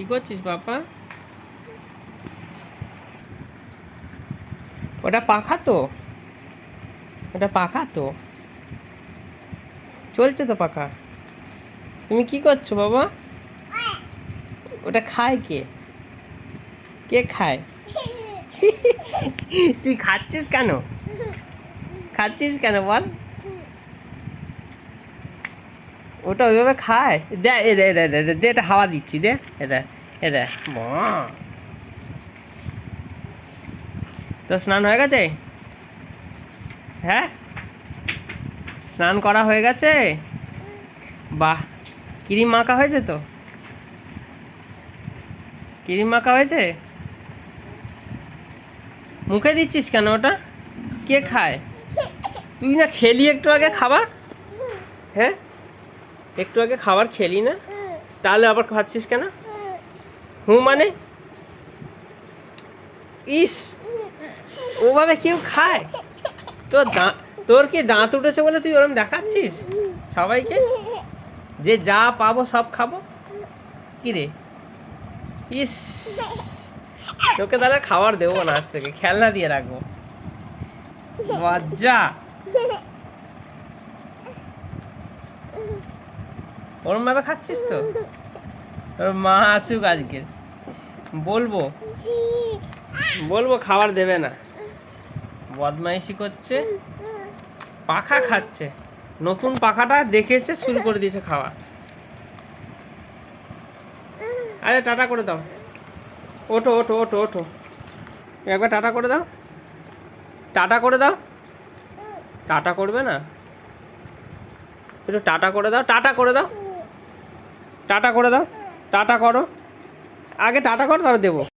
কি করছিস বাবা? ওটা পাখা তো, ওটা পাখা তো, চলছে তো পাখা। তুমি কি করছো বাবা? ওটা খায় কে? কে খায়? তুই খাচ্ছিস কেন? খাচ্ছিস কেন বল? ওটা ওইভাবে খায়? দে এ দে দে দে দে দে, এটা হাওয়া দিচ্ছি, দে এ দে এ দে। তো স্নান হয়ে গেছে? হ্যাঁ, স্নান করা হয়ে গেছে। বাহ, ক্রিম মাখা হয়েছে তো? ক্রিম মাখা হয়েছে? মুখে দিচ্ছিস কেন ওটা? কে খায়? তুই না খেলি একটু আগে খাবার? হ্যাঁ, একটু আগে খাবার খেলি না, তাহলে আবার খাচ্ছিস কেন? মানে ইস, ওভাবে কেউ খায়? তোর তোর কি দাঁত উঠেছে বলে তুই ওরম দেখাচ্ছিস সবাইকে যে যা পাবো সব খাবো? কি রে? ইস, তোকে তাহলে খাবার দেবো না, আজ থেকে খেলনা দিয়ে রাখবো। লজ্জা। ওরম ভাবে খাচ্ছিস তো? তোর মা আসুক আজকে, বলবো বলবো খাবার দেবে না। বদমাইশি করছে, পাখা খাচ্ছে, নতুন পাখাটা দেখেছে শুরু করে দিয়েছে খাওয়া। আরে টাটা করে দাও, ওঠো ওঠো ওঠো ওঠো, একবার টাটা করে দাও, টাটা করে দাও। টাটা করবে না? একটু টাটা করে দাও, টাটা করে দাও, টাটা করে দাও, টাটা করো, আগে টাটা করো তারপর দেবো।